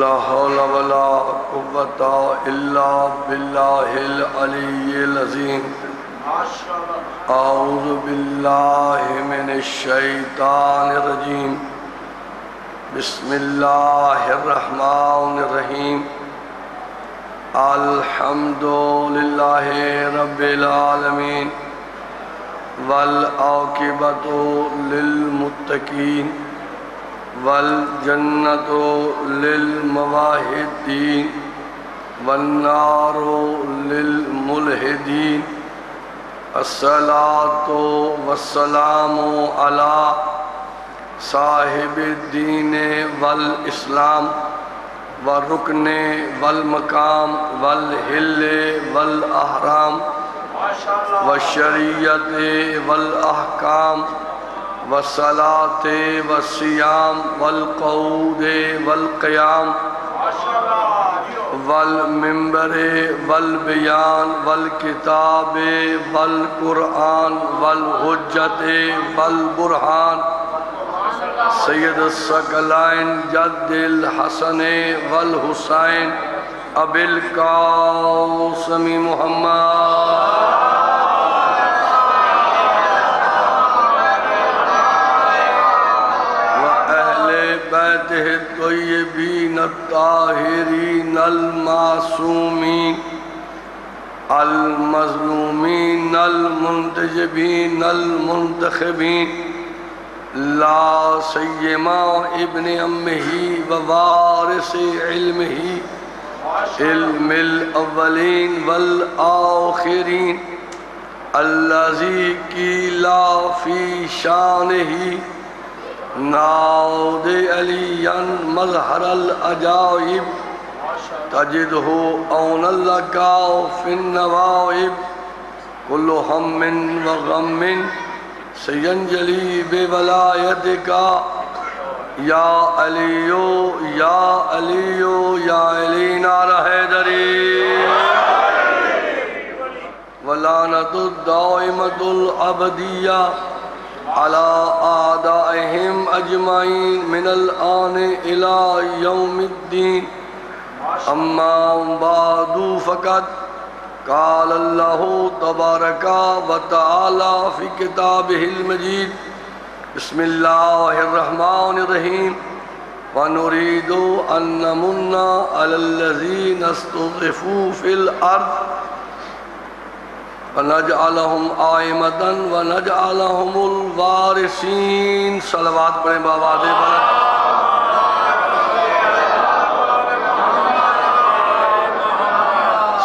لا حول ولا قوة إلا بالله العلي العظيم أعوذ بالله من الشيطان الرجيم بسم الله الرحمن الرحيم الحمد لله رب العالمين والعاقبة للمتقين والجنة للموحدين والنار للملحدين الصلاة والسلام على صاحب الدين والإسلام والركن والمقام والحل والأحرام والشریعت والأحکام والصلاة والصيام والقعود والقيام والمنبر والبيان والكتاب والقرآن والحجة والبرهان سید الثقلین جد الحسن والحسین ابی القاسم محمد بیتہ الطیبین الطاہرین المعصومین المظلومین المنتجبین المنتخبین لا سیما ابن امہ ووارث علمہ علم الاولین والآخرین الذی قیل فی شانہ ناود علی مظہر العجائب تجدہ اونا لکا فی النوائب کل ہم و غم سینجلی بولایتکا یا علیو یا علیو یا علی نعرہ حیدری ولعنت الدائمۃ الابدیہ على أعدائهم أجمعين من الآن إلى يوم الدين أما بعد فقد قال الله تبارك وتعالى في كتابه المجيد بسم الله الرحمن الرحيم ونريد أن نمن على الذين استضعفوا في الأرض وَنَجْعَلَهُمْ آئِمَةً وَنَجْعَلَهُمُ الْوَارِثِينَ صلوات پڑھیں بآواز بلند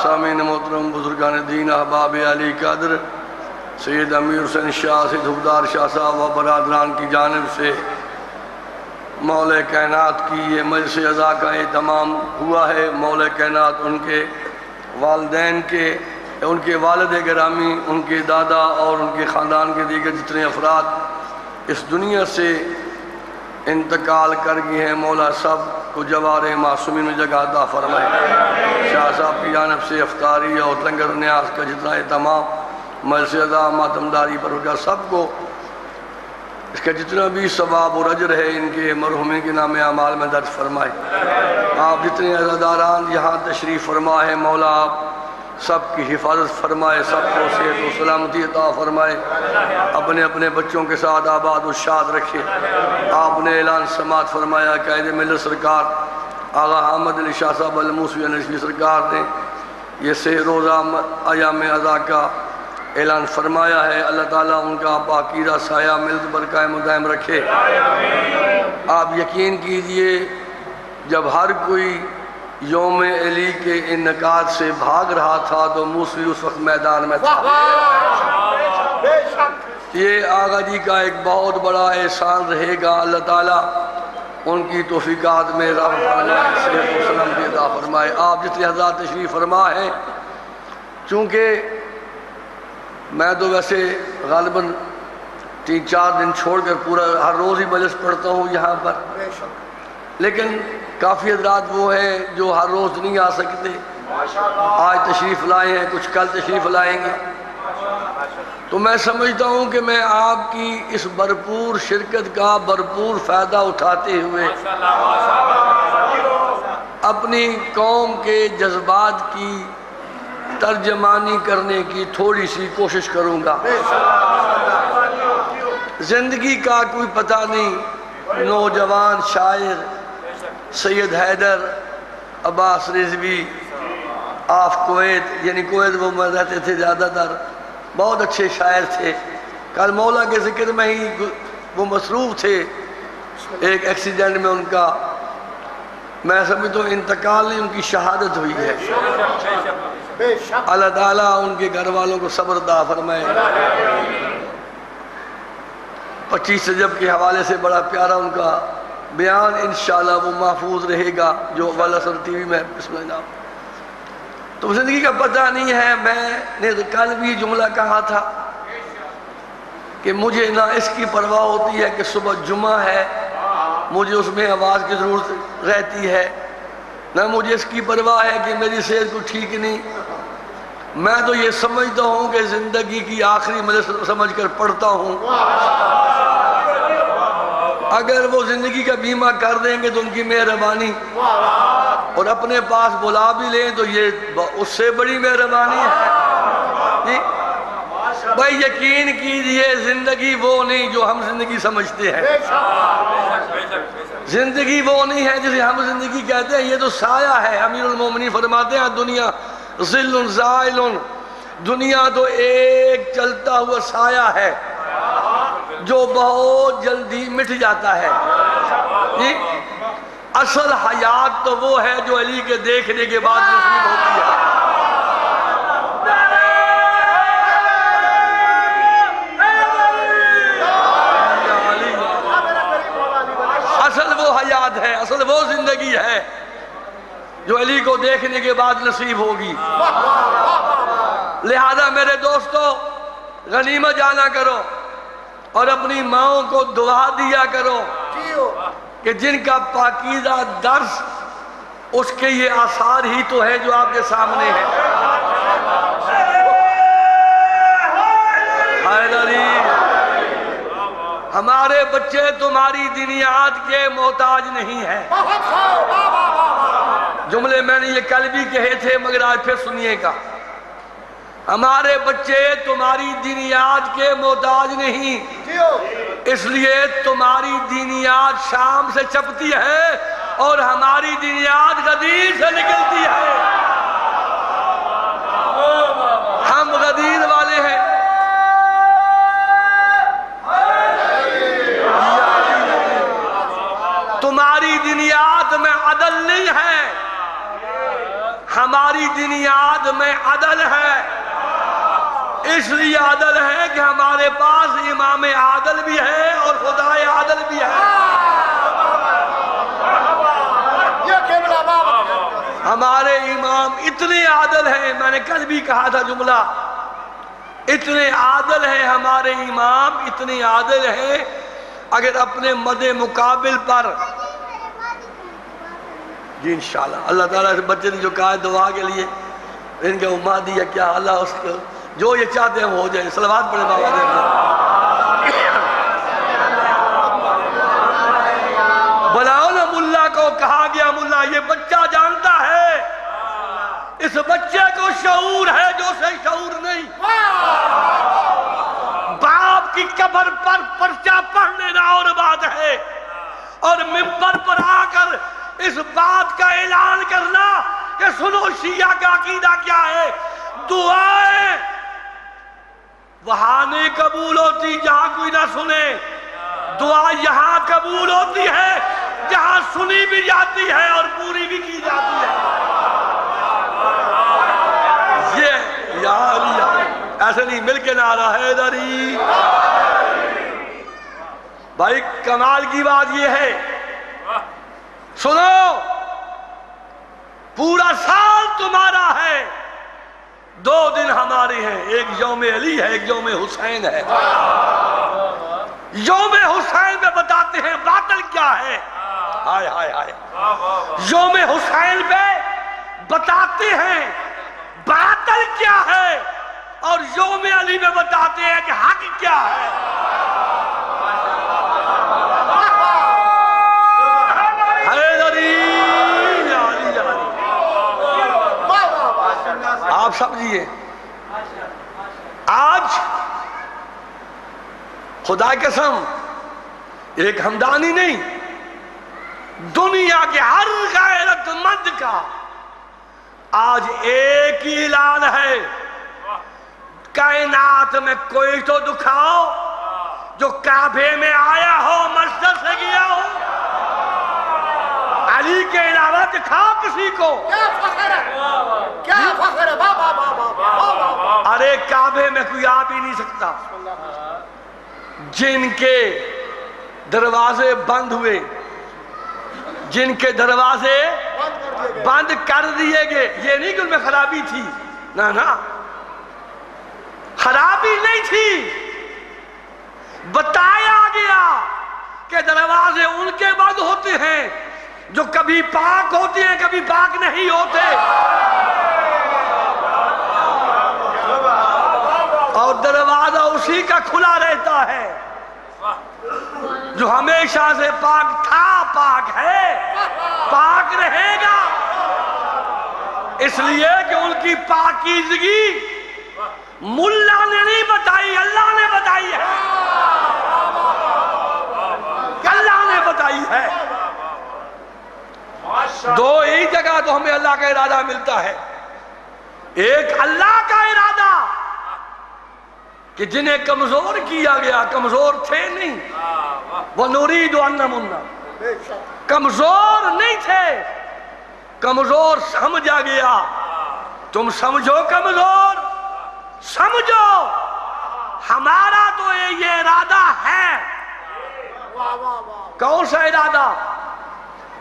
سامعین محترم بزرگان دین احباب علی قدر سید امیر حسین شاہ سید حبدار شاہ صاحب و برادران کی جانب سے مولا کائنات کی یہ مجلس عزا کا اہتمام ہوا ہے۔ مولا کائنات ان کے والدین کے ان کے والد گرامی ان کے دادا اور ان کے خاندان کے دیگر جتنے افراد اس دنیا سے انتقال کر گئے ہیں، مولا سب کو جوار معصومین میں جگہ عطا فرمائے۔ شاہ صاحب کی جانب سے افطاری اور لنگر نیاز کا جتنا اہتمام مجلس عزا ماتمداری پر ہوگا، سب کو اس کا جتنا بھی ثواب اور اجر ہے ان کے مرحومین کے نام اعمال میں درج فرمائے۔ آپ جتنے عزاداران یہاں تشریف فرما ہے، مولا آپ سب کی حفاظت فرمائے، سب کو صحت و سلامتی عطا فرمائے، اپنے اپنے بچوں کے ساتھ آباد و شاد رکھے۔ آپ نے اعلان سماعت فرمایا، قائد ملت سرکار آغا حامد علی شاہ صاحب الموسوی نشوی سرکار نے یہ سہ روزہ ایام عزا کا اعلان فرمایا ہے۔ اللہ تعالیٰ ان کا پاکیزہ سایہ ملت پر قائم و دائم رکھے۔ آپ یقین کیجئے جب ہر کوئی یوم علی کے انعقاد سے بھاگ رہا تھا تو موسوی اس وقت میدان میں تھا۔ یہ آغا جی کا ایک بہت بڑا احسان رہے گا۔ اللہ تعالیٰ ان کی توفیقات میں اضافہ فرمائے، صحت و سلامتی عطا فرمائے۔ آپ جتنے حضرات تشریف فرما ہیں، چونکہ میں تو ویسے غالباً 3-4 دن چھوڑ کر پورا ہر روز ہی مجلس پڑھتا ہوں یہاں پر، لیکن کافی حضرات وہ ہیں جو ہر روز نہیں آ سکتے، آج تشریف لائے ہیں، کچھ کل تشریف لائیں گے، تو میں سمجھتا ہوں کہ میں آپ کی اس بھرپور شرکت کا بھرپور فائدہ اٹھاتے ہوئے اپنی قوم کے جذبات کی ترجمانی کرنے کی تھوڑی سی کوشش کروں گا۔ زندگی کا کوئی پتہ نہیں، نوجوان شاعر سید حیدر عباس رضوی آف کویت، یعنی کویت وہ میں رہتے تھے زیادہ تر، بہت اچھے شاعر تھے۔ کل مولا کے ذکر میں ہی وہ مصروف تھے، ایک ایکسیڈنٹ میں ان کا میں سمجھتا ہوں انتقال نہیں، ان کی شہادت ہوئی ہے۔ اللہ تعالیٰ ان کے گھر والوں کو صبر عطا فرمائے۔ 25 رجب کے حوالے سے بڑا پیارا ان کا بیان، انشاءاللہ وہ محفوظ رہے گا جو والا سر ٹی وی میں بسم اللہ۔ تو زندگی کا پتہ نہیں ہے۔ میں نے کل بھی جملہ کہا تھا کہ مجھے نہ اس کی پرواہ ہوتی ہے کہ صبح جمعہ ہے، مجھے اس میں آواز کی ضرورت رہتی ہے، نہ مجھے اس کی پرواہ ہے کہ میری صحت کو ٹھیک نہیں۔ میں تو یہ سمجھتا ہوں کہ زندگی کی آخری مجلس سمجھ کر پڑھتا ہوں۔ اگر وہ زندگی کا بیمہ کر دیں گے تو ان کی مہربانی، اور اپنے پاس بلا بھی لیں تو یہ اس سے بڑی مہربانی ہے۔ بھائی یقین کیجئے زندگی وہ نہیں جو ہم زندگی سمجھتے ہیں، زندگی وہ نہیں ہے جسے ہم زندگی کہتے ہیں، یہ تو سایہ ہے۔ امیر المومنین فرماتے ہیں دنیا ظل زائل، دنیا تو ایک چلتا ہوا سایہ ہے جو بہت جلدی مٹ جاتا ہے۔ اصل حیات تو وہ ہے جو علی کے دیکھنے کے بعد نصیب ہوتی ہے۔ اصل وہ حیات ہے، اصل وہ زندگی ہے جو علی کو دیکھنے کے بعد نصیب ہوگی۔ لہذا میرے دوستو غنیمت جانا کرو اور اپنی ماؤں کو دعا دیا کرو کہ جن کا پاکیزہ درس اس کے یہ آثار ہی تو ہے جو آپ کے سامنے ہیں۔ حیدری، ہمارے بچے تمہاری دنیات کے محتاج نہیں ہیں۔ جملے میں نے یہ کل بھی کہے تھے مگر آج پھر سنیے گا۔ ہمارے بچے تمہاری دینیات کے محتاج نہیں، اس لیے تمہاری دینیات شام سے چپتی ہے اور ہماری دینیات غدیر سے نکلتی ہے۔ ہم غدیر والے ہیں۔ تمہاری دینیات میں عدل نہیں ہے، ہماری دینیات میں عدل ہے۔ اس لیے عدل ہے کہ ہمارے پاس امام عادل بھی ہے اور خدائے عادل بھی ہے۔ ہمارے امام اتنے عادل ہیں، میں نے کل بھی کہا تھا جملہ، اتنے عادل ہیں ہمارے امام، اتنے عادل ہیں اگر اپنے مد مقابل پر جی انشاءاللہ اللہ تعالیٰ سے بچے نے جو کہا ہے دعا کے لیے ان کا امید دیا کیا اللہ اس کو جو یہ چاہتے ہیں وہ ہو جائے۔ صلوات پڑھے بابا دے بلاؤ نا ملا کو، کہا گیا ملا یہ بچہ جانتا ہے، اس بچے کو شعور ہے جو اسے شعور نہیں۔ باپ کی قبر پر پرچہ پڑھ لینا اور بات ہے، اور منبر پر آ کر اس بات کا اعلان کرنا کہ سنو شیعہ کا عقیدہ کیا ہے۔ دعائیں وہاں نہیں قبول ہوتی جہاں کوئی نہ سنے، دعا یہاں قبول ہوتی ہے جہاں سنی بھی جاتی ہے اور پوری بھی کی جاتی ہے۔ یہ یا علی ایسے نہیں مل کے نعرہ حیدری۔ بھائی کمال کی بات یہ ہے، سنو پورا سال تمہارا ہے، 2 دن ہمارے ہیں، ایک یوم علی ہے ایک یوم حسین ہے۔ یوم حسین میں بتاتے ہیں باطل کیا ہے، ہائے ہائے ہائے، یوم حسین پہ بتاتے ہیں باطل کیا ہے، اور یوم علی میں بتاتے ہیں کہ حق کیا ہے۔ حیدری آپ سمجھیے آج خدا کی قسم ایک ہمدانی نہیں، دنیا کے ہر غیرت مند کا آج ایک ہی اعلان ہے، کائنات میں کوئی تو دکھاؤ جو کعبے میں آیا ہو، مسجد سے گیا ہو، علی کے علاوہ دکھاؤ کسی کو۔ کیا فخر ہے، کیا فخر ہے، بابا بابا۔ ارے کعبے میں کوئی آ بھی نہیں سکتا، جن کے دروازے بند ہوئے، جن کے دروازے بند کر دیے گئے، یہ نہیں کہ ان میں خرابی تھی، نہ خرابی نہیں تھی، بتایا گیا کہ دروازے ان کے بند ہوتے ہیں جو کبھی پاک ہوتے ہیں کبھی پاک نہیں ہوتے، اور دروازہ اسی کا کھلا رہتا ہے جو ہمیشہ سے پاک تھا، پاک ہے، پاک رہے گا، اس لیے کہ ان کی پاکیزگی ملا نے نہیں بتائی، اللہ نے بتائی ہے، اللہ نے بتائی ہے۔ دو ہی جگہ تو ہمیں اللہ کا ارادہ ملتا ہے، ایک اللہ کا ارادہ کہ جنہیں کمزور کیا گیا، کمزور تھے نہیں، وَنُرِيدُ أَن نَّمُنَّ، کمزور نہیں تھے، کمزور سمجھا گیا، تم سمجھو کمزور، سمجھو ہمارا تو یہ ارادہ ہے۔ کون سا ارادہ؟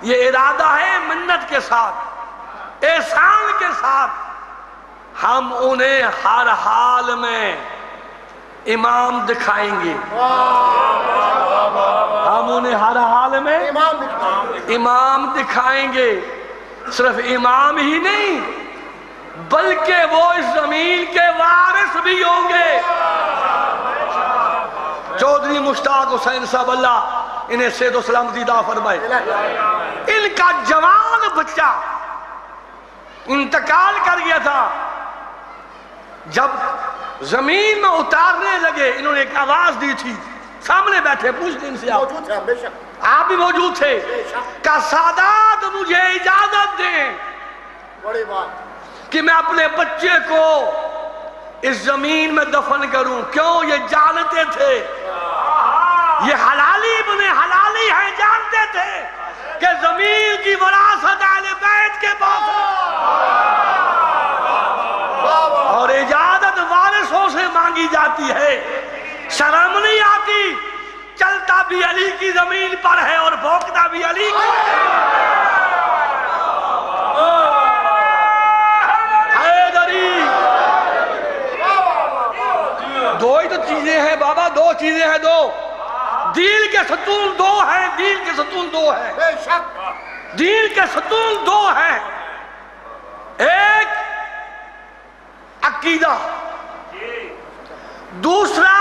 یہ ارادہ ہے منت کے ساتھ، احسان کے ساتھ، ہم انہیں ہر حال میں امام دکھائیں گے، ہم انہیں ہر حال میں امام دکھائیں گے، صرف امام ہی نہیں بلکہ وہ اس زمین کے وارث بھی ہوں گے۔ چودھری مشتاق حسین صاحب اللہ انہیں صحت و سلامتی عطا فرمائے، ان کا جوان بچہ انتقال کر گیا تھا، جب زمین میں اتارنے لگے انہوں نے ایک آواز دی تھی، سامنے بیٹھے پوچھتے ان سے، آپ بھی موجود تھے، کہ سادات مجھے اجازت دیں بڑی بات کہ میں اپنے بچے کو اس زمین میں دفن کروں۔ کیوں؟ یہ جانتے تھے یہ حلالی ابن حلالی ہے، جانتے تھے کہ زمین کی وراثت اہل بیت کے پاس ہے اور اجازت وارثوں سے مانگی جاتی ہے، شرم نہیں آتی، چلتا بھی علی کی زمین پر ہے اور بھونکتا بھی علی کی۔ حیدری، دو ہی تو چیزیں ہیں بابا، دو چیزیں ہیں، دو دین کے ستون دو ہیں، دین کے ستون دو ہیں، بے شک دین کے ستون دو ہیں، ایک عقیدہ، دوسرا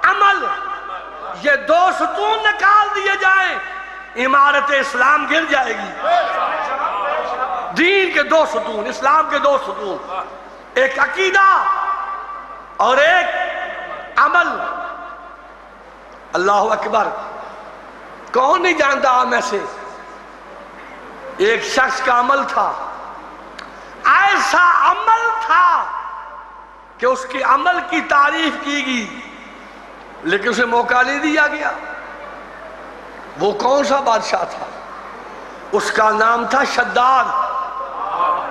عمل، یہ دو ستون نکال دیے جائیں عمارت اسلام گر جائے گی۔ دین کے دو ستون، اسلام کے دو ستون، ایک عقیدہ اور ایک عمل۔ اللہ اکبر، کون نہیں جانتا میں سے ایک شخص کا عمل تھا، ایسا عمل تھا کہ اس کے عمل کی تعریف کی گئی لیکن اسے موقع نہیں دیا گیا۔ وہ کون سا بادشاہ تھا؟ اس کا نام تھا شداد۔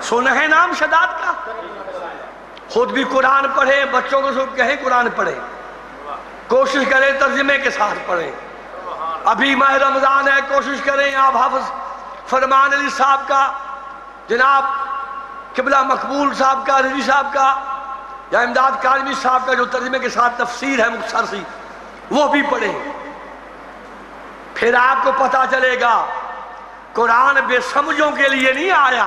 سنا ہے نام شداد کا؟ خود بھی قرآن پڑھے، بچوں کو سب کہیں قرآن پڑھے، کوشش کریں ترجمے کے ساتھ پڑھیں۔ ابھی ماہ رمضان ہے، کوشش کریں آپ حافظ فرمان علی صاحب کا، جناب قبلہ مقبول صاحب کا، رضی صاحب کا، یا امداد کاظمی صاحب کا جو ترجمے کے ساتھ تفسیر ہے مختصر سی، وہ بھی پڑھیں، پھر آپ کو پتہ چلے گا قرآن بے سمجھوں کے لیے نہیں آیا،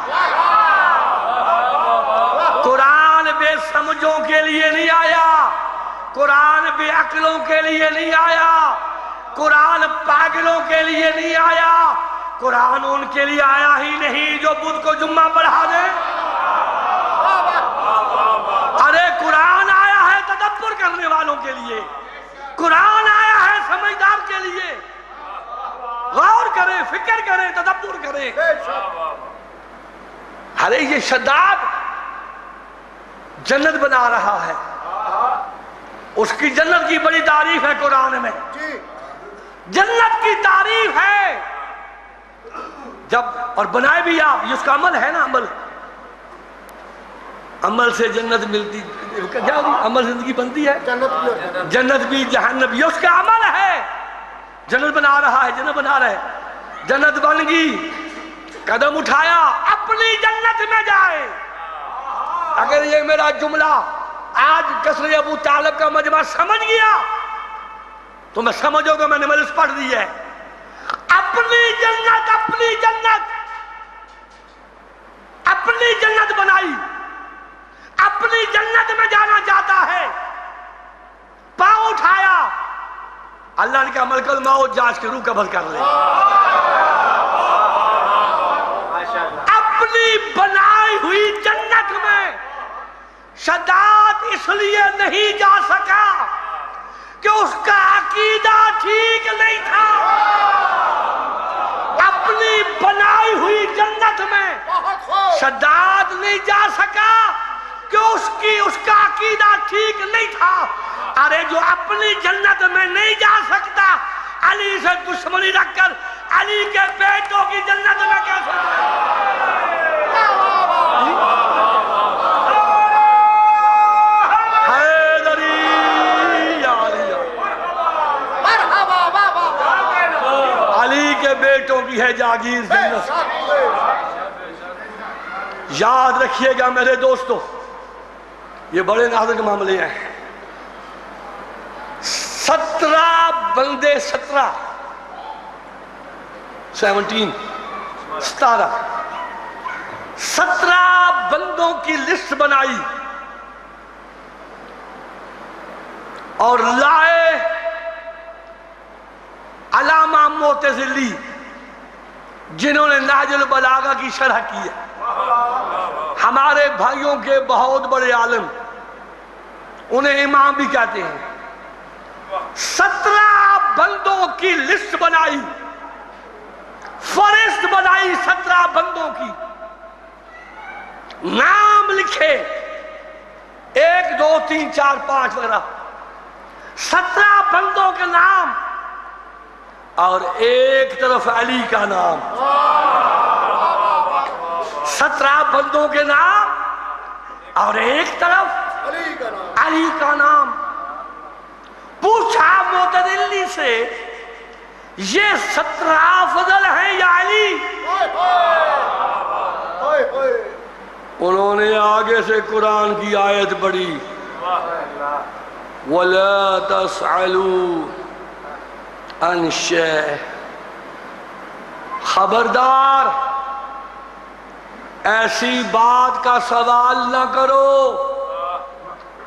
قرآن بے سمجھوں کے لیے نہیں آیا، قرآن بے عقلوں کے لیے نہیں آیا، قرآن پاگلوں کے لیے نہیں آیا، قرآن ان کے لیے آیا ہی نہیں جو بدھ کو جمعہ پڑھا دے، کرنے والوں کے لیے، قرآن آیا ہے سمجھدار کے لیے۔ غور کریں، فکر کریں، تدبر کریں۔ ارے یہ شداد جنت بنا رہا ہے، اس کی جنت کی بڑی تعریف ہے قرآن میں، جنت کی تعریف ہے۔ جب اور بنائے بھی آپ، یہ اس کا عمل ہے نا، عمل سے جنت ملتی، کیا عمل زندگی بنتی ہے، جنت بھی جہنم بھی، اس کا عمل ہے۔ جنت بنا رہا ہے، جنت بنا رہا ہے، جنت بن گئی، قدم اٹھایا، اپنی جنت میں جائے۔ اگر یہ میرا جملہ آج کسر ابو طالب کا مجمع سمجھ گیا تو میں سمجھو گا میں نے مجلس پڑھ دی ہے۔ اپنی جنت، اپنی جنت، اپنی جنت بنائی، اپنی جنت میں جانا چاہتا ہے، پاؤں اٹھایا، اللہ نے کہا ملک الموت جانچ کے روح قبض کر لے۔ اپنی بنائی ہوئی جنت میں شداد اس لیے نہیں جا سکا کہ اس کا عقیدہ ٹھیک نہیں تھا۔ اپنی بنائی ہوئی جنت میں شداد نہیں جا سکا کہ اس کا عقیدہ ٹھیک نہیں تھا۔ ارے جو اپنی جنت میں نہیں جا سکتا، علی سے دشمنی رکھ کر علی کے بیٹوں کی جنت میں کیسے جائے؟ علی کے بیٹوں کی ہے جاگیر جنت۔ یاد رکھیے گا میرے دوستو، یہ بڑے نازک معاملے ہیں۔ 17 بندے، 17 بندوں کی لسٹ بنائی اور لائے علامہ معتزلی، جنہوں نے نہج البلاغہ کی شرح کی ہے، ہمارے بھائیوں کے بہت بڑے عالم، انہیں امام بھی کہتے ہیں۔ 17 بندوں کی لسٹ بنائی، فہرست بنائی 17 بندوں کی، نام لکھے 1 2 3 4 5 وغیرہ، 17 بندوں کے نام، اور ایک طرف علی کا نام۔ 17 بندوں کے نام اور ایک طرف علی کا نام۔ پوچھا معتزلی سے، یہ 17 افضل ہیں یا علی؟ انہوں نے آگے سے قرآن کی آیت پڑھی، وَلَا تَسْأَلُوا عَنْ شَيْءٍ، خبردار ایسی بات کا سوال نہ کرو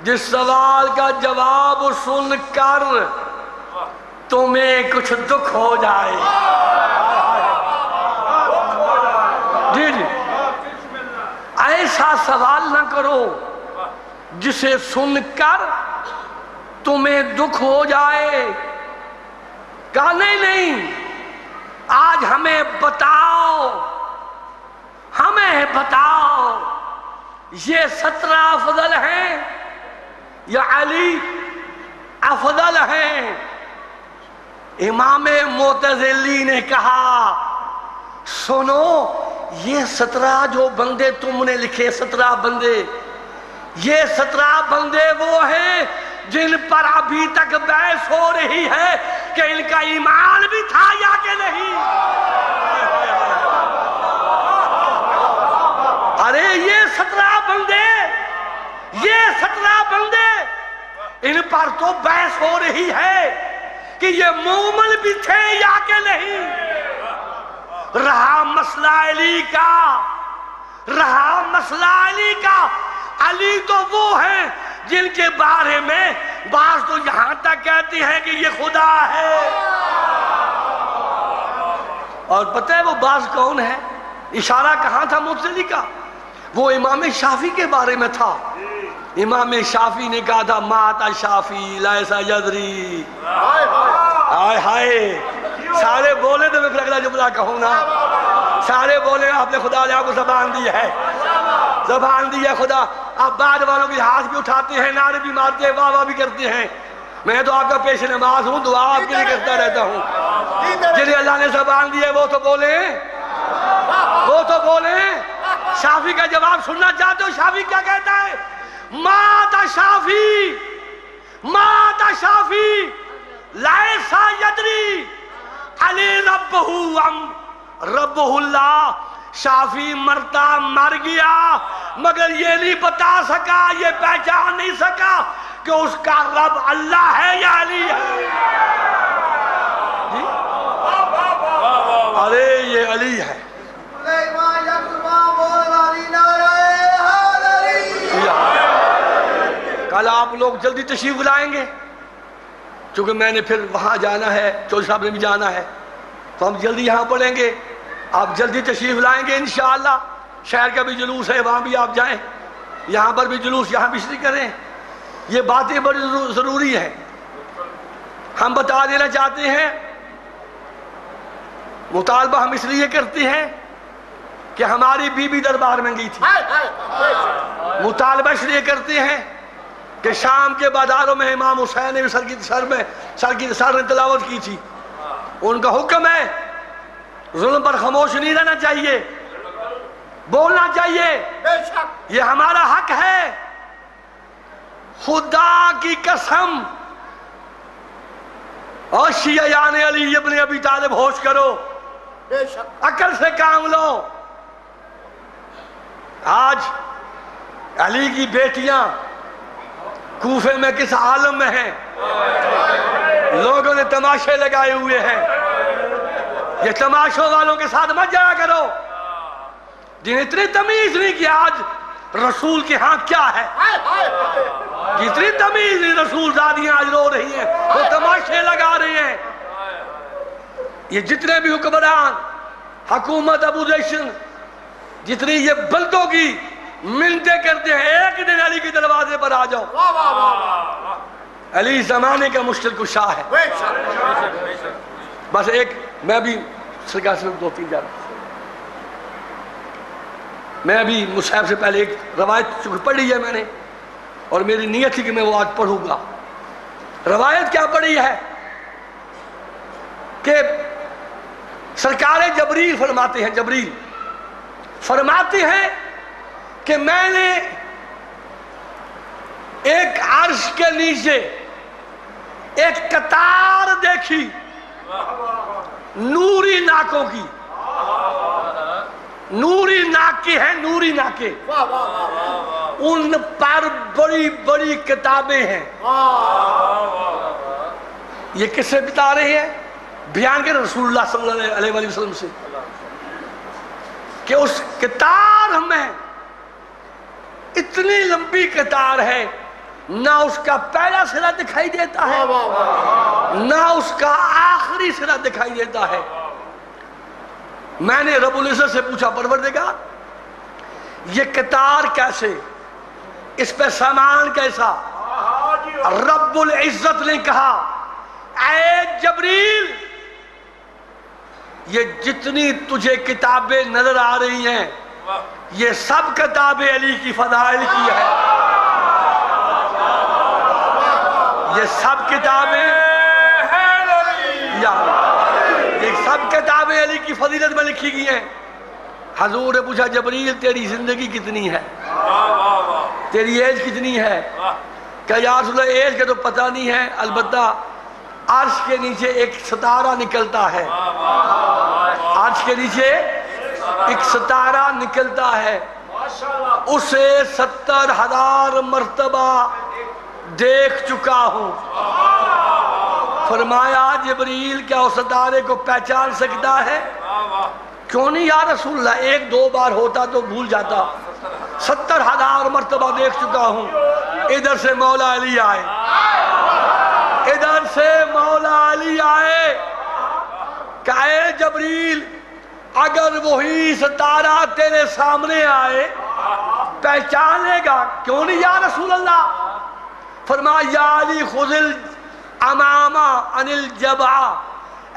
جس سوال کا جواب سن کر تمہیں کچھ دکھ ہو جائے۔ جی جی، ایسا سوال نہ کرو جسے سن کر تمہیں دکھ ہو جائے۔ کہا نہیں، آج ہمیں بتاؤ یہ 17 افضل ہیں یا علی افضل ہیں؟ امام معتزلی نے کہا سنو، یہ 17 جو بندے تم نے لکھے، 17 بندے، یہ 17 بندے وہ ہیں جن پر ابھی تک بحث ہو رہی ہے کہ ان کا ایمان بھی تھا یا کہ نہیں۔ ارے یہ 17 بندے ان پر تو بحث ہو رہی ہے کہ یہ مومن بھی تھے یا کہ نہیں۔ رہا مسئلہ علی کا، علی تو وہ ہیں جن کے بارے میں بعض تو یہاں تک کہتے ہیں کہ یہ خدا ہے۔ اور پتہ ہے وہ بعض کون ہے؟ اشارہ کہاں تھا معتزلی کا؟ وہ امام شافعی کے بارے میں تھا۔ امام شافعی نے کہا تھا ماتا شافی لیسا یدری. ہائے ہائے سارے بولے تو میں پھر اگلا جملہ کہوں نا. سارے بولے آپ نے خدا نے آپ کو زبان دی ہے, زبان دی ہے خدا. آپ بعد والوں کے ہاتھ بھی اٹھاتے ہیں, نعرے بھی مارتے ہیں, واہ واہ بھی کرتے ہیں. میں تو آپ کا پیش نماز ہوں, دعا آپ کے لیے کرتا رہتا ہوں. جنہیں اللہ نے زبان دی ہے وہ تو بولیں, وہ تو بولیں. شافعی کا جواب سننا چاہتے ہو؟ شافعی کیا کہتا ہے؟ ماتا شافی, ماتا شافی لیسا یدری علی ربہ ام ربہ اللہ. شافی مرتا مر گیا مگر یہ نہیں بتا سکا, یہ پہچان نہیں سکا کہ اس کا رب اللہ ہے یا علی ہے. جی ارے یہ علی ہے. کل آپ لوگ جلدی تشریف لائیں گے چونکہ میں نے پھر وہاں جانا ہے, چودھری صاحب نے بھی جانا ہے, تو ہم جلدی یہاں پڑھیں گے. آپ جلدی تشریف لائیں گے انشاءاللہ. شہر کا بھی جلوس ہے, وہاں بھی آپ جائیں, یہاں پر بھی جلوس, یہاں بھی شریک کریں. یہ باتیں بڑی ضروری ہیں. ہم بتا دینا چاہتے ہیں, مطالبہ ہم اس لیے کرتے ہیں کہ ہماری بی بی دربار میں گئی تھی. مطالبہ اس لیے کرتے ہیں کہ شام کے بازاروں میں امام حسین نے سر نے تلاوت کی تھی. ان کا حکم ہے ظلم پر خاموش نہیں رہنا چاہیے, بولنا چاہیے. یہ ہمارا حق ہے. خدا کی قسم اور شیعیان علی ابن ابی طالب ہوش کرو, عقل سے کام لو. آج علی کی بیٹیاں کوفے میں کس عالم میں ہیں, لوگوں نے تماشے لگائے ہوئے ہیں. یہ تماشوں والوں کے ساتھ مت جایا کرو جنہیں اتنی تمیز نہیں کہ آج رسول کے ہاں کیا ہے. جتنی تمیز نہیں, رسول زادیاں آج رو رہی ہیں, وہ تماشے لگا رہی ہیں. یہ جتنے بھی حکمران حکومت ابو جیشن جتنی یہ بلدوں کی منتیں کرتے ہیں, ایک دن علی کے دروازے پر آ جاؤ. علی زمانے کا مشکل کشا ہے. بس ایک میں بھی سرکار سے 2-3 جا رہا ہوں. میں ابھی مصحف سے پہلے ایک روایت چونکہ پڑھی ہے میں نے, اور میری نیت تھی کہ میں وہ آج پڑھوں گا. روایت کیا پڑھی ہے کہ سرکار جبریل فرماتے ہیں, جبریل فرماتے ہیں کہ میں نے ایک عرش کے نیچے ایک قطار دیکھی نوری ناکوں کی. نوری ناکے ہیں, نوری ناکے, ان پر بڑی بڑی کتابیں ہیں. یہ کس سے بتا رہے ہیں؟ بیان کے رسول اللہ صلی اللہ علیہ وسلم سے کہ اس قطار میں اتنی لمبی قطار ہے, نہ اس کا پہلا سرا دکھائی دیتا ہے نہ اس کا آخری سرا دکھائی دیتا ہے. میں نے رب العزت سے پوچھا, پروردگار یہ قطار کیسے, اس پہ سامان کیسا؟ رب العزت نے کہا اے جبریل یہ جتنی تجھے کتابیں نظر آ رہی ہیں یہ سب کتابیں علی کی فضائل کی ہے. یہ سب کتابیں یہ سب کتابیں علی کی فضیلت میں لکھی گئی ہیں. حضور نے پوچھا جبریل تیری زندگی کتنی ہے, تیری ایج کتنی ہے؟ کہ یا رسول اللہ ایج کا تو پتہ نہیں ہے, البتہ عرش کے نیچے ایک ستارہ نکلتا ہے, عرش کے نیچے ایک ستارہ نکلتا ہے, اسے 70,000 مرتبہ دیکھ چکا ہوں. فرمایا جبریل کیا اس ستارے کو پہچان سکتا ہے؟ کیوں نہیں یا رسول اللہ, 1-2 بار ہوتا تو بھول جاتا, 70,000 مرتبہ دیکھ چکا ہوں. ادھر سے مولا علی آئے, ادھر سے مولا علی آئے کہ اے جبریل اگر وہی ستارہ تیرے سامنے آئے, پہچان لے گا، کیوں نہیں یا رسول اللہ؟ فرمایا یا علی خذ الامامہ عن الجبہ،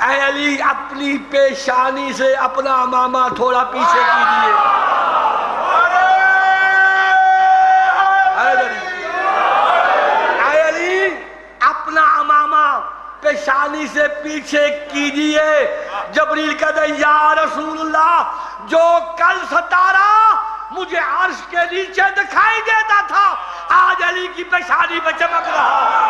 اے علی اپنی پیشانی سے اپنا امامہ تھوڑا پیچھے کیجئے۔ اے علی اپنا امامہ پیشانی سے پیچھے کیجئے۔ جبریل کہتا ہے یا رسول اللہ، جو کل ستارہ مجھے عرش کے نیچے دکھائی دیتا تھا آج علی کی پیشانی پہ چمک رہا ہے۔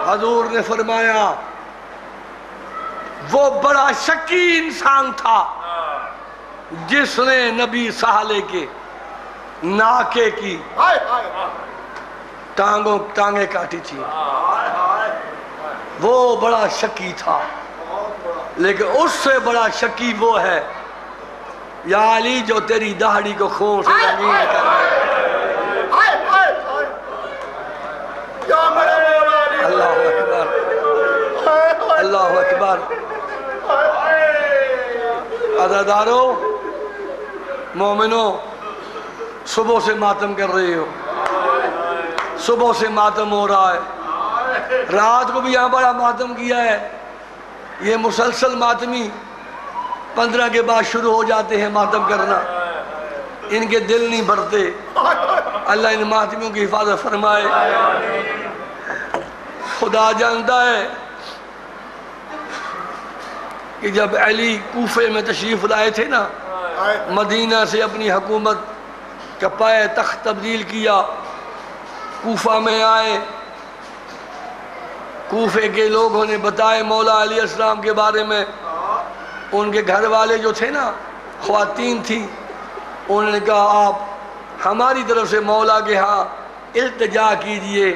حضور نے فرمایا وہ بڑا شکی انسان تھا جس نے نبی صالح کے ناکے کی ٹانگیں کاٹی تھی، وہ بڑا شکی تھا، لیکن اس سے بڑا شکی وہ ہے یا علی جو تیری داڑھی کو خون سے رنگین کر رہا ہے۔ اللہ اکبر، اللہ اکبر۔ عزادارو، مومنوں، صبح سے ماتم کر رہے ہو، صبح سے ماتم ہو رہا ہے، رات کو بھی یہاں بڑا ماتم کیا ہے۔ یہ مسلسل ماتمی 15 کے بعد شروع ہو جاتے ہیں ماتم کرنا، ان کے دل نہیں بھرتے۔ اللہ ان ماتمیوں کی حفاظت فرمائے۔ خدا جانتا ہے کہ جب علی کوفے میں تشریف لائے تھے نا، مدینہ سے اپنی حکومت کا پائے تخت تبدیل کیا، کوفہ میں آئے، کوفے کے لوگوں نے بتائے مولا علیہ السلام کے بارے میں۔ ان کے گھر والے جو تھے نا، خواتین تھیں، انہوں نے کہا آپ ہماری طرف سے مولا کے ہاں التجا کیجئے،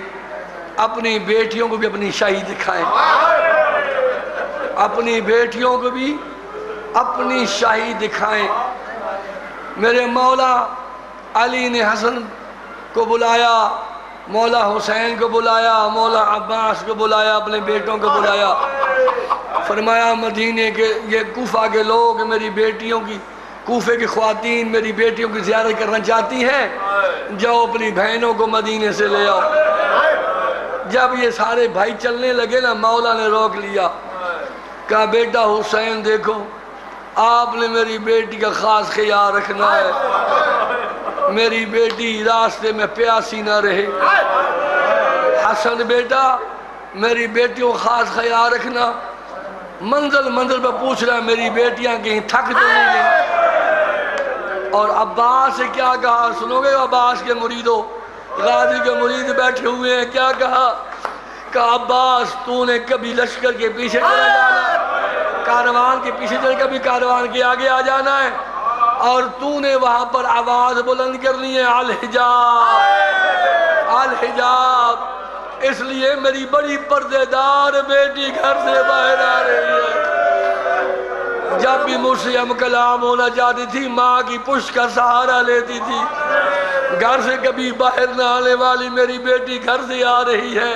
اپنی بیٹیوں کو بھی اپنی شاہی دکھائیں، اپنی بیٹیوں کو بھی اپنی شاہی دکھائیں۔ میرے مولا علی نے حسن کو بلایا، مولا حسین کو بلایا، مولا عباس کو بلایا، اپنے بیٹوں کو بلایا، فرمایا مدینے کے یہ کوفہ کے لوگ میری بیٹیوں کی، کوفے کی خواتین میری بیٹیوں کی زیارت کرنا چاہتی ہیں، جاؤ اپنی بہنوں کو مدینے سے لے آؤ۔ جب یہ سارے بھائی چلنے لگے نا، مولا نے روک لیا، کہا بیٹا حسین دیکھو، آپ نے میری بیٹی کا خاص خیال رکھنا ہے، میری بیٹی راستے میں پیاسی نہ رہے۔ حسن بیٹا میری بیٹیوں خاص خیال رکھنا، منزل پہ پوچھ رہا ہے میری بیٹیاں کہیں تھک تو نہیں گئی۔ اور عباس سے کیا کہا سنو گے؟ عباس کے مریدوں، غازی کے مرید بیٹھے ہوئے ہیں، کیا کہا؟ کہ عباس تو نے کبھی لشکر کے پیچھے چلا جانا ہے، کاروان کے پیچھے چل کبھی کاروان کے آگے آ جانا ہے، اور تو نے وہاں پر آواز بلند کرنی ہے الحجاب الحجاب۔ اس لیے میری بڑی پردے دار بیٹی گھر سے باہر آ رہی ہے۔ جب بھی مجھ سے ہم کلام ہونا چاہتی تھی، ماں کی پشت کا سہارا لیتی تھی، گھر سے کبھی باہر نہ آنے والی میری بیٹی گھر سے آ رہی ہے۔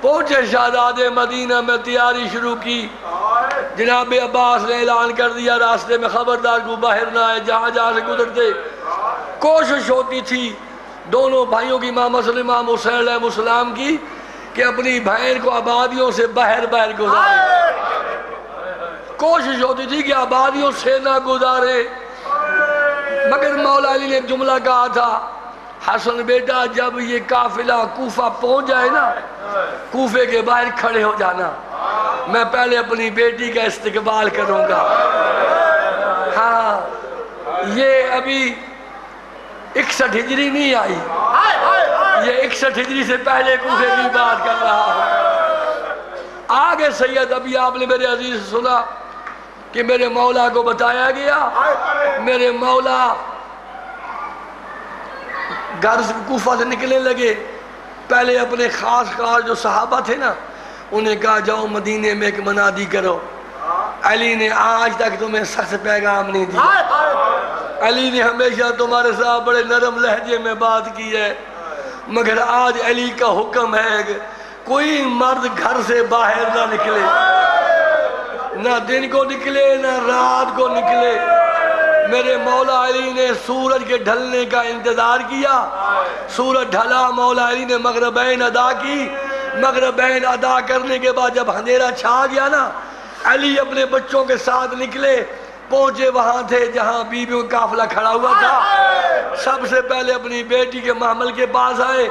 پہنچے شہزادے مدینہ میں، تیاری شروع کی، جناب عباس نے اعلان کر دیا راستے میں خبردار کو باہر نہ آئے، جہاں سے گزرتے۔ کوشش ہوتی تھی دونوں بھائیوں کی، امام حسن امام حسین علیہ السلام کی، کہ اپنی بہن کو آبادیوں سے باہر گزارے، کوشش ہوتی تھی کہ آبادیوں سے نہ گزارے، مگر مولا علی نے ایک جملہ کہا تھا، حسن بیٹا جب یہ قافلہ کوفہ پہنچ جائے نا، کوفے کے باہر کھڑے ہو جانا، میں پہلے اپنی بیٹی کا استقبال کروں گا۔ ہاں، یہ ابھی 61 ہجری نہیں آئی، یہ 61 ہجری سے پہلے کوفے کی بات کر رہا ہوں۔ آگے سید ابھی آپ نے میرے عزیز سنا کہ میرے مولا کو بتایا گیا، میرے مولا گھر سے کوفہ سے نکلنے لگے، پہلے اپنے خاص جو صحابہ تھے نا، انہیں کہا جاؤ مدینے میں ایک منادی کرو۔ علی نے آج تک تمہیں سخت پیغام نہیں دیا، علی نے ہمیشہ تمہارے ساتھ بڑے نرم لہجے میں بات کی ہے، مگر آج علی کا حکم ہے کہ کوئی مرد گھر سے باہر نہ نکلے۔ نہ دن کو نکلے نہ رات کو نکلے، میرے مولا علی نے سورج کے ڈھلنے کا انتظار کیا، سورج ڈھلا، مولا علی نے مغربین ادا کی، مغربین ادا کرنے کے بعد جب اندھیرا چھا گیا نا، علی اپنے بچوں کے ساتھ نکلے، پہنچے وہاں تھے جہاں بیویوں کا قافلہ کھڑا ہوا تھا، سب سے پہلے اپنی بیٹی کے محمل کے پاس آئے،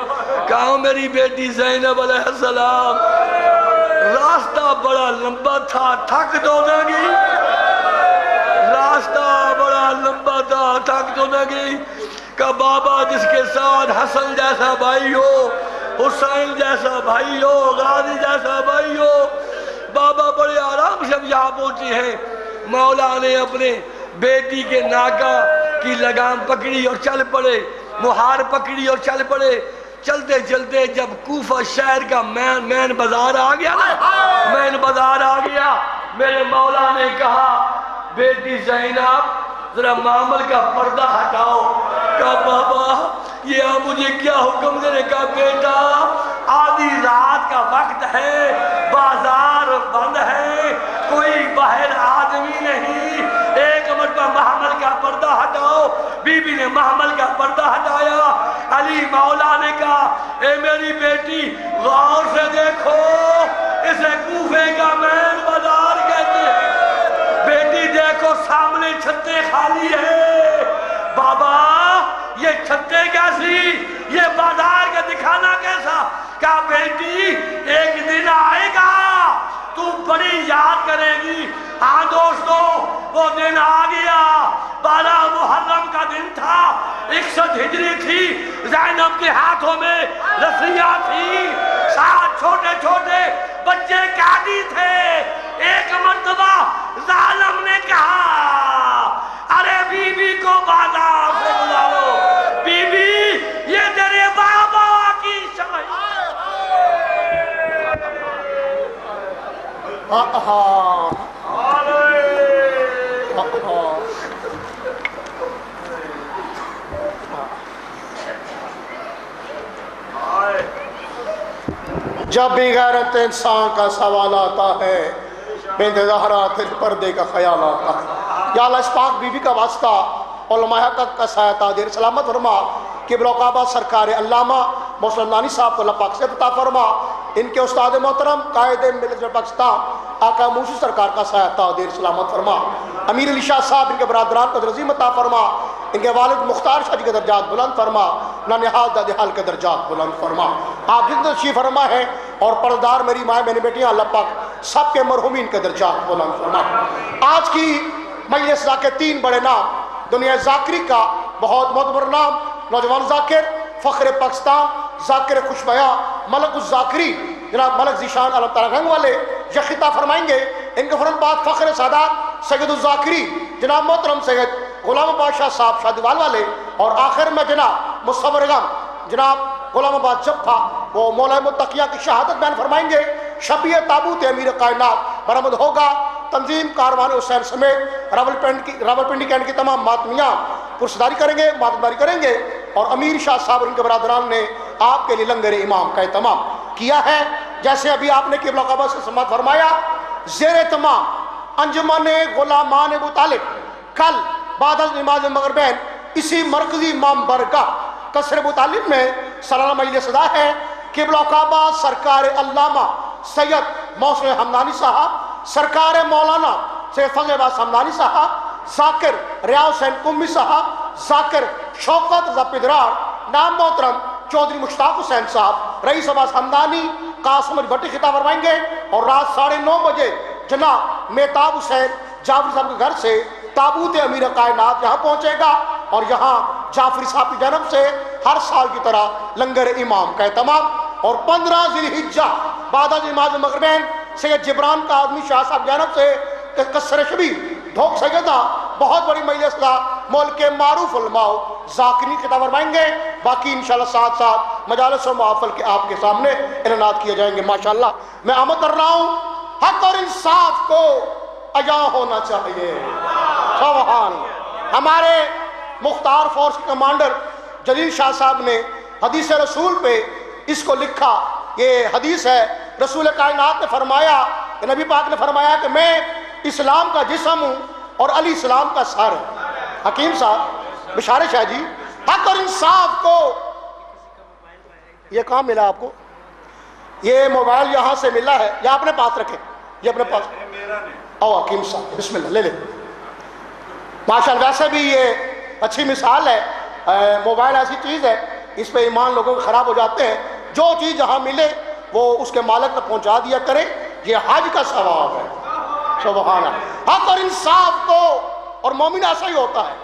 کہا میری بیٹی زینب علیہ السلام، راستہ بڑا لمبا تھا، تھک تو نہ گئی؟ راستہ بڑا لمبا تھا، تھک تو نہ گئی؟ کہ بابا جس کے ساتھ حسن جیسا بھائی ہو، حسین جیسا بھائی ہو، غازی جیسا بھائی ہو، بابا بڑے آرام سے ہم یہاں پہنچے ہیں۔ مولا نے اپنے بیٹی کے ناکہ کی لگام پکڑی اور چل پڑے، مہار پکڑی اور چل پڑے، چلتے چلتے جب کوفہ شہر کا مین بازار آ گیا نا، مین بازار آ گیا، میرے مولا نے کہا بیٹی زینب ذرا معامل کا پردہ ہٹاؤ۔ کہا بابا یہ آپ مجھے کیا حکم دے رہے؟ کہا بیٹا آدھی رات کا وقت ہے، بازار بند ہے، کوئی باہر آدمی نہیں، ایک مرتبہ محمل کا پردہ ہٹاؤ۔ بی بی نے محمل کا پردہ ہٹایا، علی مولا نے کہا اے میری بیٹی غور سے دیکھو، اسے کوفے کا مین بازار کہتے ہیں، بیٹی دیکھو سامنے چھتے خالی ہے۔ بابا یہ چھتے کیسی، یہ بازار کا دکھانا کیسا؟ کہا بیٹی ایک دن آئے گا تو بڑی یاد کرے گی۔ ہاں دوستو وہ دن آ گیا، 12 محرم کا دن تھا، 61 ہجری تھی، زینب کے ہاتھوں میں رسیاں تھی، 7 چھوٹے چھوٹے بچے قیدی تھے۔ ایک مرتبہ ظالم نے کہا ارے بی بی کو بازار سے گزارو، بی بی یہ تیرے بابا کی شاہی۔ جب بھی غیرت انسان کا سوال آتا ہے، بنت زہرا تیرے پردے کا خیال آتا ہے۔ یا اللہ اس پاک بی بی کا واسطہ علماء حق کا سایہ تادیر سلامت فرما، قبلہ کعبہ سرکار علامہ محسن نانی صاحب کو اللہ پاک سے عطا فرما، ان کے استاد محترم قائد ملت پاکستان آقا موسی سرکار کا سایہ تادیر سلامت فرما، امیر علی شاہ صاحب ان کے برادران کو عظیم عطا فرما، ان کے والد مختار شاہ جی کے درجات بلند فرما، نانحال دادحال کے درجات بلند فرما۔ آپ جتنے تشریف فرما ہے اور پردار میری مائیں بہنیں بیٹیاں، اللہ پاک سب کے مرحومین کے درجات بلند فرما۔ آج کی مجلس کے 3 بڑے نام، دنیا ذاکری کا بہت معتبر نام، نوجوان ذاکر فخر پاکستان ذاکر خوشبیا ملک الذاکری جناب ملک ذیشان علم تعالیٰ گنگ والے یہ خطاب فرمائیں گے۔ ان کے فوراً بعد فخر سادات سید الذاکری جناب محترم سید غلام بادشاہ صاحب شادیوال والے، اور آخر میں جناب مصور غم جناب غلام آباد جب وہ مولا متقیہ کی شہادت بیان فرمائیں گے۔ شبیہ تابوت امیر کائنات برآمد ہوگا۔ تنظیم کاروان حسین سمیت راولپنڈی کینٹ کی تمام ماتمیاں پرسداری کریں گے، ماتمداری کریں گے، اور امیر شاہ صاحب اور ان کے برادران نے آپ کے لیے لنگر امام کا اہتمام کیا ہے۔ جیسے ابھی آپ نے قبلہ کعبہ سے سماعت فرمایا، زیر اہتمام انجمن غلامان ابو طالب کل بعد از نماز مغربین اسی مرکزی امام برگاہ قصر ابو طالب میں سالانہ مجلس ادا ہے۔ قبلہ کعبہ سرکار علامہ سید محسن حمدانی صاحب، سرکار مولانا سید فضل عباس حمدانی صاحب، ذاکر ریاض حسین قمی صاحب، ذاکر شوکت رضا پدرار، نام محترم چودھری مشتاق حسین صاحب، رئیس عباس حمدانی قاسم علی بھٹی خطاب فرمائیں گے، اور رات 9:30 بجے جناب مہتاب حسین جعفری صاحب کے گھر سے تابوت امیر کائنات یہاں پہنچے گا، اور یہاں جعفری صاحب کی جانب سے ہر سال کی طرح لنگر امام کا اہتمام۔ اور 15 ذی الحجہ بعد از نماز مغربین سید جبران کا آدمی شاہ صاحب کی جانب سے قصر شبیر ڈھوک سیدہ بہت بڑی مجلس کا ملک معروف علماء ذاکرین خطاب فرمائیں گے۔ باقی انشاءاللہ ساتھ ساتھ مجالس و محافل کے آپ کے سامنے اعلانات کیے جائیں گے۔ ماشاءاللہ میں آمد کر رہا ہوں، حق اور انصاف کو عیاں ہونا چاہیے۔ سبحان ہمارے مختار فورس کے کمانڈر جلیل شاہ صاحب نے حدیث رسول پہ اس کو لکھا۔ یہ حدیث ہے، رسول کائنات نے فرمایا، نبی پاک نے فرمایا کہ میں اسلام کا جسم ہوں اور علی اسلام کا سر ہے۔ حکیم صاحب بشارت شاہ جی، حق اور انصاف کو، یہ کہاں ملا آپ کو؟ یہ موبائل یہاں سے ملا ہے یا اپنے پاس رکھے؟ یہ اپنے پاس او حکیم صاحب بسم اللہ لے لے ماشاءاللہ۔ ویسے بھی یہ اچھی مثال ہے، موبائل ایسی چیز ہے اس پہ ایمان لوگوں کے خراب ہو جاتے ہیں۔ جو چیز جہاں ملے وہ اس کے مالک تک پہنچا دیا کرے، یہ حج کا ثواب ہے۔ سبحان اللہ۔ حق اور انصاف کو، اور مومن ایسا ہی ہوتا ہے،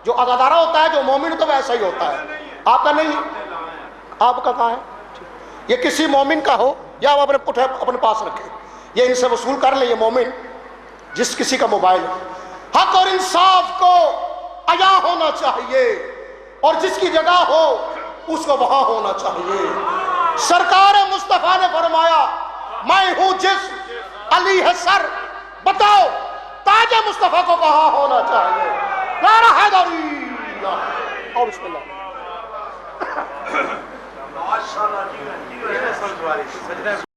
جو عزادارہ ہوتا ہے، جو مومن تو ویسا ہی ہوتا ہے۔ آپ کا نہیں، آپ کا کہاں ہے؟ یہ کسی مومن کا ہو یا وہ اپنے پاس رکھے، یہ ان سے وصول کر لیں۔ یہ مومن جس کسی کا موبائل ہے، حق اور انصاف کو عیا ہونا چاہیے، اور جس کی جگہ ہو اس کو وہاں ہونا چاہیے۔ سرکار مصطفیٰ نے فرمایا میں ہوں جسم، علی ہے سر، بتاؤ تاج مصطفیٰ کو کہاں ہونا چاہیے؟ نعرہ حیدری، اور بسم اللہ۔